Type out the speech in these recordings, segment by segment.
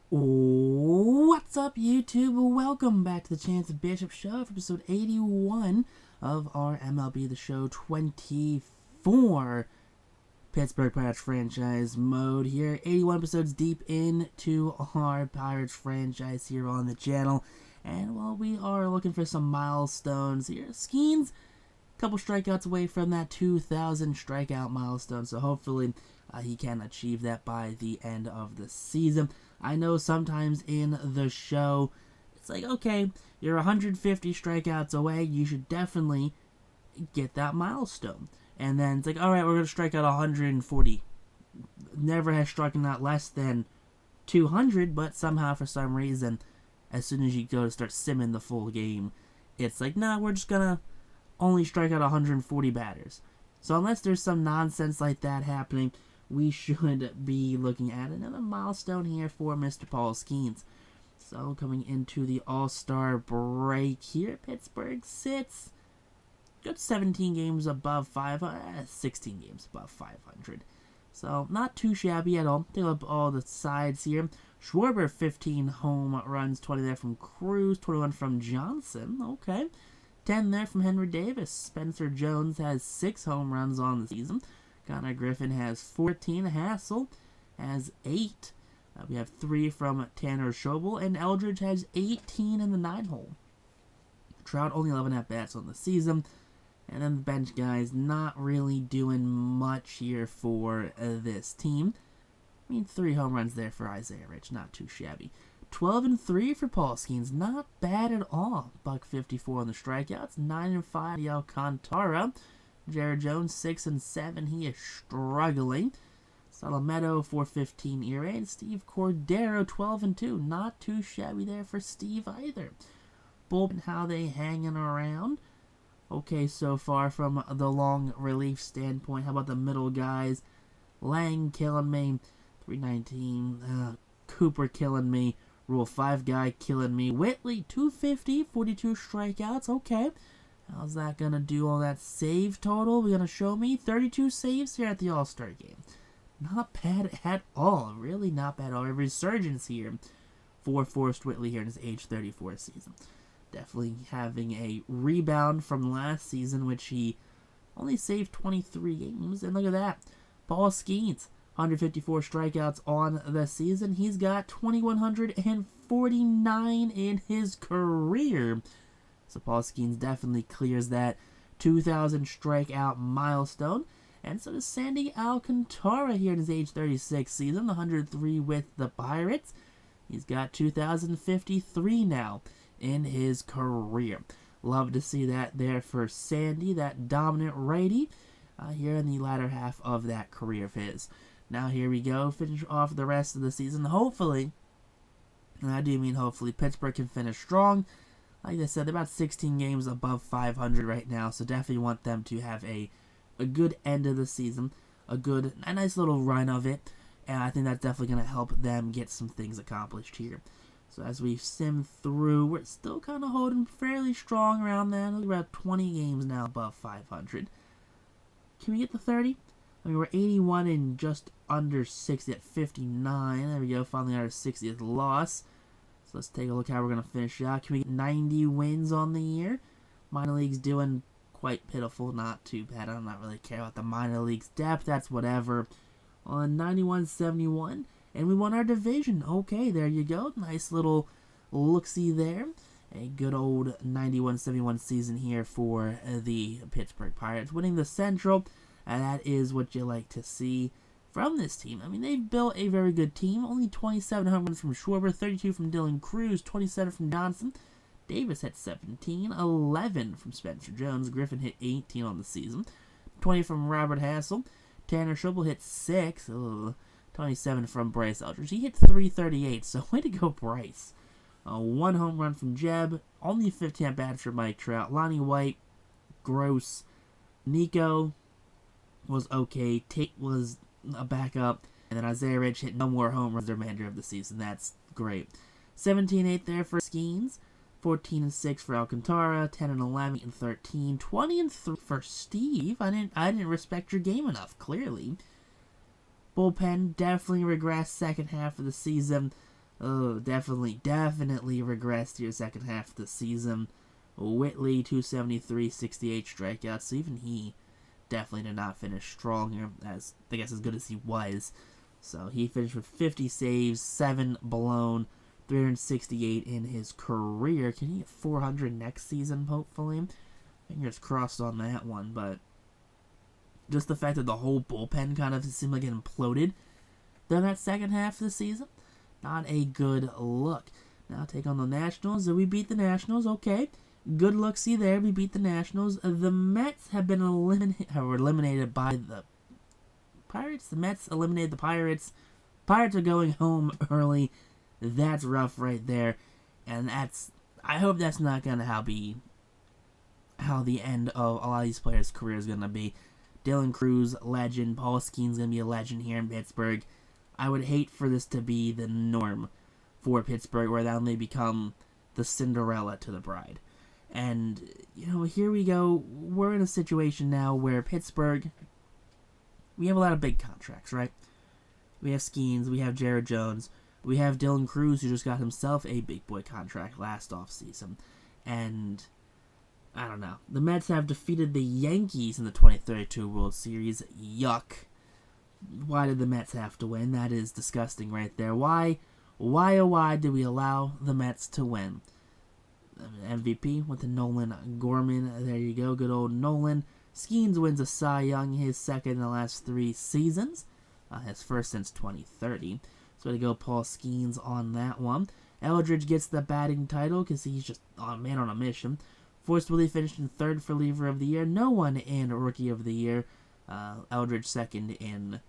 What's up, YouTube? Welcome back to the Chance Bishop Show for episode 81 of our MLB The Show 24 Pittsburgh Pirates franchise mode here. 81 episodes deep into our Pirates franchise here on the channel. And while we are looking for some milestones here, Skenes, a couple strikeouts away from that 2,000 strikeout milestone. So hopefully he can achieve that by the end of the season. I know sometimes in the show, it's like, okay, you're 150 strikeouts away, you should definitely get that milestone. And then it's like, alright, we're going to strike out 140. Never has struck out less than 200, but somehow, for some reason, as soon as you go to start simming the full game, it's like, nah, we're just going to only strike out 140 batters. So unless there's some nonsense like that happening, we should be looking at another milestone here for Mr. Paul Skenes. So coming into the All-Star break here, Pittsburgh sits good 17 games above 16 games above 500. So not too shabby at all. Take up all the sides here. Schwarber, 15 home runs, 20 there from Cruz, 21 from Johnson. Okay. 10 there from Henry Davis. Spencer Jones has 6 home runs on the season. Connor Griffin has 14. Hassel has 8. We have 3 from Tanner Schobel. And Eldridge has 18 in the 9-hole. Trout only 11 at-bats on the season. And then the bench guys not really doing much here for this team. I mean, 3 home runs there for Isaiah Rich. Not too shabby. 12-3 for Paul Skenes. Not bad at all. $1.54 on the strikeouts. 9-5 Alcantara. Jared Jones, 6-7. He is struggling. Salamedo, 4.15 ERA. And Steve Cordero, 12-2. Not too shabby there for Steve either. Bullpen, how they hanging around? Okay, so far from the long relief standpoint. How about the middle guys? Lang killing me. 319. Cooper killing me. Rule 5 guy killing me. Whitley, 250. 42 strikeouts. Okay. How's that going to do all that save total? We're going to show me 32 saves here at the All-Star game. Not bad at all. Really not bad at all. A resurgence here for Forrest Whitley here in his age 34 season. Definitely having a rebound from last season, which he only saved 23 games. And look at that. Paul Skenes, 154 strikeouts on the season. He's got 2,149 in his career. So Paul Skenes definitely clears that 2,000 strikeout milestone. And so does Sandy Alcantara here in his age 36 season, 103 with the Pirates. He's got 2,053 now in his career. Love to see that there for Sandy, that dominant righty, here in the latter half of that career of his. Now here we go, finish off the rest of the season. Hopefully, and I do mean hopefully, Pittsburgh can finish strong. Like I said, they're about 16 games above 500 right now, so definitely want them to have a good end of the season, a nice little run of it, and I think that's definitely going to help them get some things accomplished here. So as we sim through, we're still kind of holding fairly strong around that. We're about 20 games now above 500. Can we get to 30? I mean, we're 81 and just under 60 at 59. There we go, finally our 60th loss. So let's take a look how we're going to finish out. Can we get 90 wins on the year? Minor league's doing quite pitiful. Not too bad. I don't really care about the minor league's depth. That's whatever. On 91-71. And we won our division. Okay, there you go. Nice little look-see there. A good old 91-71 season here for the Pittsburgh Pirates. Winning the Central. And that is what you like to see from this team. I mean, they've built a very good team. Only 27 home runs from Schwarber, 32 from Dylan Cruz, 27 from Johnson. Davis hit 17, 11 from Spencer Jones. Griffin hit 18 on the season. 20 from Robert Hassel. Tanner Schobel hit 6. 27 from Bryce Eldridge. He hit 338, so way to go, Bryce. 1 home run from Jeb. Only 15 at-bats for Mike Trout. Lonnie White, gross. Nico was okay. Tate was a backup. And then Isaiah Rich hit no more home runs the remainder of the season. That's great. 17-8 there for Skenes. 14-6 for Alcantara. 10-11 and 13. 20-3 for Steve. I didn't respect your game enough, clearly. Bullpen definitely regressed second half of the season. Oh, definitely regressed here second half of the season. Whitley, 273, 68 strikeouts. So even he definitely did not finish strong here, as I guess as good as he was. So he finished with 50 saves, 7 blown, 368 in his career. Can he get 400 next season, hopefully? Fingers crossed on that one, but just the fact that the whole bullpen kind of seemed like it imploded during that second half of the season, not a good look. Now take on the Nationals. We beat the Nationals, okay. Good look-see there. We beat the Nationals. The Mets have been eliminated by the Pirates. The Mets eliminated the Pirates. Pirates are going home early. That's rough right there. And I hope that's not going to be how the end of a lot of these players' careers is going to be. Dylan Cruz, legend. Paul Skenes going to be a legend here in Pittsburgh. I would hate for this to be the norm for Pittsburgh, where that may become the Cinderella to the bride. And, here we go. We're in a situation now where Pittsburgh, we have a lot of big contracts, right? We have Skenes, we have Jared Jones, we have Dylan Cruz, who just got himself a big boy contract last offseason. And I don't know. The Mets have defeated the Yankees in the 2032 World Series. Yuck. Why did the Mets have to win? That is disgusting right there. Why, oh why did we allow the Mets to win? MVP with the Nolan Gorman. There you go. Good old Nolan. Skenes wins a Cy Young, his second in the last 3 seasons. His first since 2030. So to go Paul Skenes on that one. Eldridge gets the batting title because he's just on a mission. Forrest Willie finished in third for reliever of the year. No one in rookie of the year. Eldridge second in,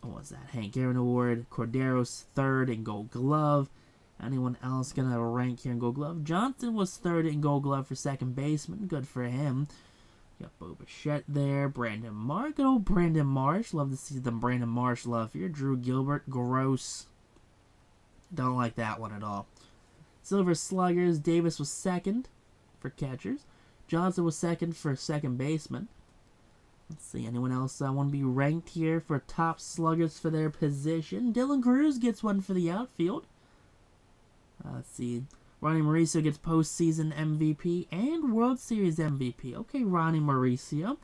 what was that? Hank Aaron Award. Corderos third in Gold Glove. Anyone else gonna rank here in Gold Glove? Johnson was third in Gold Glove for second baseman. Good for him. Got Bo Bichette there. Brandon Marsh. Good old Brandon Marsh. Love to see the Brandon Marsh love here. Drew Gilbert. Gross. Don't like that one at all. Silver Sluggers. Davis was second for catchers. Johnson was second for second baseman. Let's see, anyone else want to be ranked here for top sluggers for their position? Dylan Cruz gets one for the outfield. Let's see, Ronnie Mauricio gets postseason MVP and World Series MVP. Okay, Ronnie Mauricio,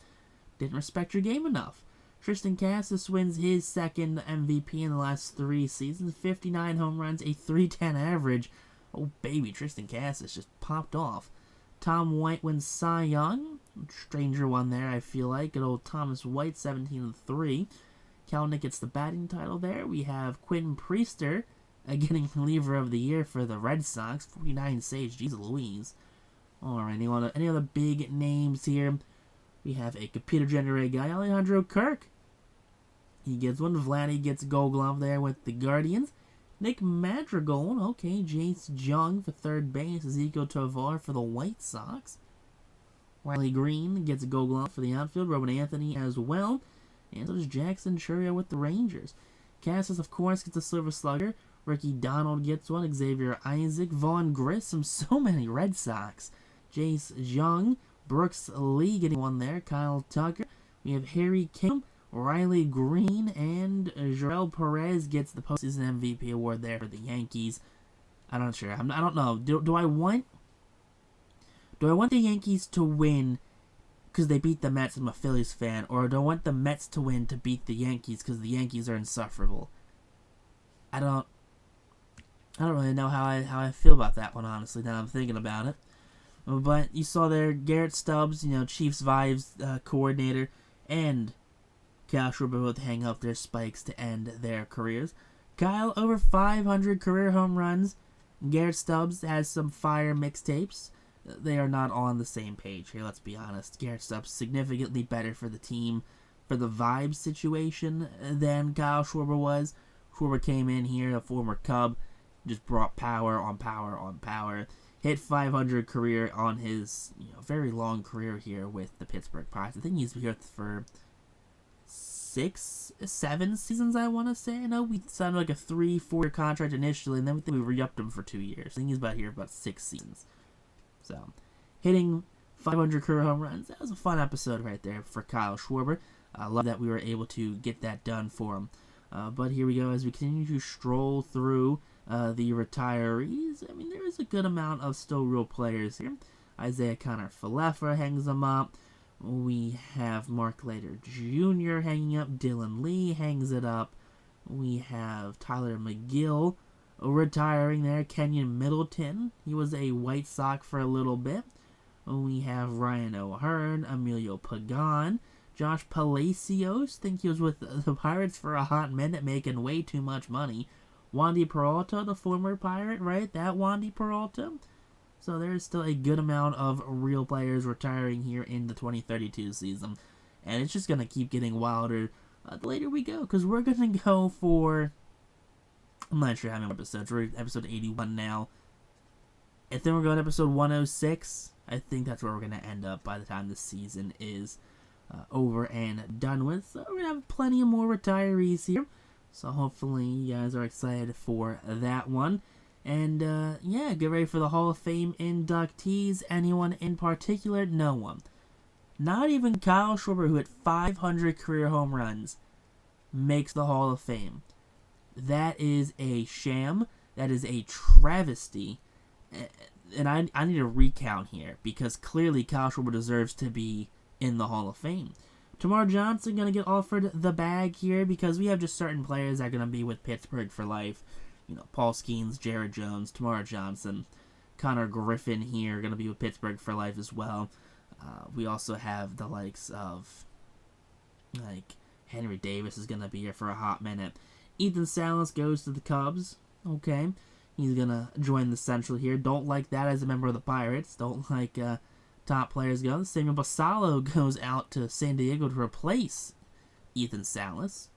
didn't respect your game enough. Tristan Casas wins his second MVP in the last 3 seasons. 59 home runs, a .310 average. Oh, baby, Tristan Casas just popped off. Tom White wins Cy Young. Stranger one there, I feel like. Good old Thomas White, 17-3. Kalanick gets the batting title there. We have Quentin Priester getting reliever of the year for the Red Sox. 49 saves. Jeez Louise. Alright, any other big names here? We have a computer-generated guy, Alejandro Kirk. He gets one. Vladdy gets Gold Glove there with the Guardians. Nick Madrigal, okay, Jace Jung for third base, Ezekiel Tovar for the White Sox. Riley Green gets a Gold Glove for the outfield, Robin Anthony as well, and so does Jackson Churia with the Rangers. Cassis, of course, gets a Silver Slugger, Ricky Donald gets one, Xavier Isaac, Vaughn Grissom, so many Red Sox. Jace Jung, Brooks Lee getting one there, Kyle Tucker, we have Harry King, Riley Green, and Jarrell Perez gets the postseason MVP award there for the Yankees. I'm not sure. I don't know. Do I want the Yankees to win because they beat the Mets? I'm a Phillies fan. Or do I want the Mets to win to beat the Yankees because the Yankees are insufferable? I don't really know how I feel about that one, honestly, now I'm thinking about it. But you saw there Garrett Stubbs, Chiefs Vibes coordinator, and Kyle Schwarber both hang up their spikes to end their careers. Kyle, over 500 career home runs. Garrett Stubbs has some fire mixtapes. They are not on the same page here, let's be honest. Garrett Stubbs significantly better for the team, for the vibe situation, than Kyle Schwarber was. Schwarber came in here, a former Cub, just brought power on power on power. Hit 500 career on his very long career here with the Pittsburgh Pirates. I think he's here for 6-7 seasons, I want to say. I know we signed like a 3-4 contract initially, and then we re-upped him for 2 years. I think he's about here for about 6 seasons. So, hitting 500 career home runs, that was a fun episode right there for Kyle Schwarber. I love that we were able to get that done for him. But here we go as we continue to stroll through the retirees, I mean, there is a good amount of still real players here. Isaiah Connor Falefa hangs them up. We have Mark Later Jr. hanging up. Dylan Lee hangs it up. We have Tyler McGill retiring there. Kenyon Middleton, he was a White Sox for a little bit. We have Ryan O'Hearn, Emilio Pagan, Josh Palacios, think he was with the Pirates for a hot minute, making way too much money. Wandy Peralta, the former Pirate, right? That Wandy Peralta. So there's still a good amount of real players retiring here in the 2032 season. And it's just going to keep getting wilder the later we go, because we're going to go for, I'm not sure how many episodes. We're at episode 81 now. And then we're going to episode 106. I think that's where we're going to end up by the time the season is over and done with. So we're going to have plenty of more retirees here. So hopefully you guys are excited for that one. And yeah, get ready for the Hall of Fame inductees. Anyone in particular? No one. Not even Kyle Schwarber, who had 500 career home runs, makes the Hall of Fame. That is a sham. That is a travesty. And I need a recount here, because clearly Kyle Schwarber deserves to be in the Hall of Fame. Tamar Johnson going to get offered the bag here, because we have just certain players that are going to be with Pittsburgh for life. You know, Paul Skenes, Jared Jones, Tamar Johnson, Connor Griffin here going to be with Pittsburgh for life as well. We also have the likes of, like, Henry Davis is going to be here for a hot minute. Ethan Salas goes to the Cubs. Okay. He's going to join the Central here. Don't like that as a member of the Pirates. Don't like top players go. Samuel Basallo goes out to San Diego to replace Ethan Salas.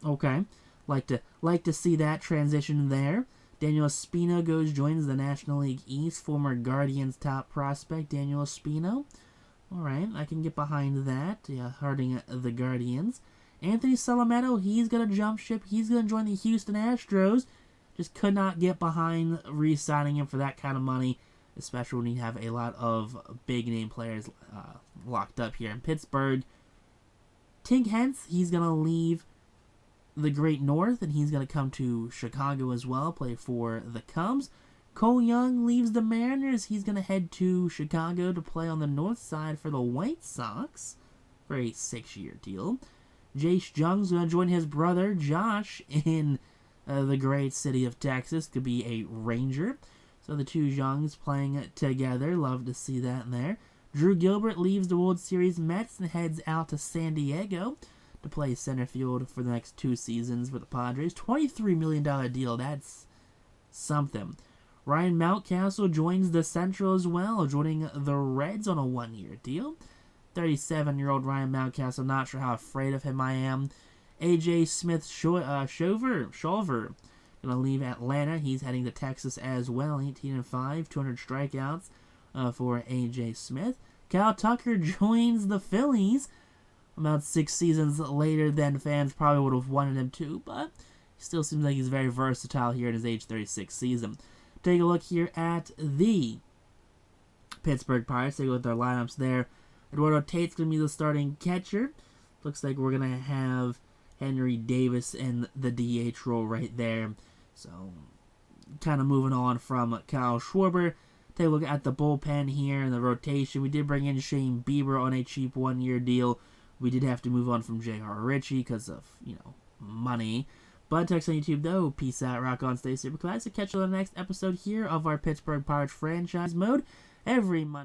Okay. Like to see that transition there. Daniel Espino joins the National League East. Former Guardians top prospect Daniel Espino. Alright, I can get behind that. Yeah, hurting the Guardians. Anthony Salametto, he's going to jump ship. He's going to join the Houston Astros. Just could not get behind re-signing him for that kind of money, especially when you have a lot of big-name players locked up here in Pittsburgh. Tig Hentz, he's going to leave the Great North, and he's going to come to Chicago as well, play for the Cubs. Cole Young leaves the Mariners. He's going to head to Chicago to play on the north side for the White Sox for a 6-year deal. Jace Jung's going to join his brother, Josh, in the great city of Texas to be a Ranger. So the two Youngs playing together. Love to see that in there. Drew Gilbert leaves the World Series Mets and heads out to San Diego to play center field for the next 2 seasons with the Padres. $23 million deal. That's something. Ryan Mountcastle joins the Central as well, joining the Reds on a 1-year deal. 37-year-old Ryan Mountcastle, not sure how afraid of him I am. A.J. Smith-Shawver going to leave Atlanta. He's heading to Texas as well. 18-5, 200 strikeouts for A.J. Smith. Kyle Tucker joins the Phillies about 6 seasons later than fans probably would have wanted him to, but he still seems like he's very versatile here in his age 36 season. Take a look here at the Pittsburgh Pirates. Take a look at their lineups there. Eduardo Tate's going to be the starting catcher. Looks like we're going to have Henry Davis in the DH role right there. So, kind of moving on from Kyle Schwarber. Take a look at the bullpen here and the rotation. We did bring in Shane Bieber on a cheap 1-year deal. We did have to move on from J.R. Ritchie because of, money. But text on YouTube, though. Peace out, rock on, stay super class. So catch you on the next episode here of our Pittsburgh Pirates franchise mode every Monday.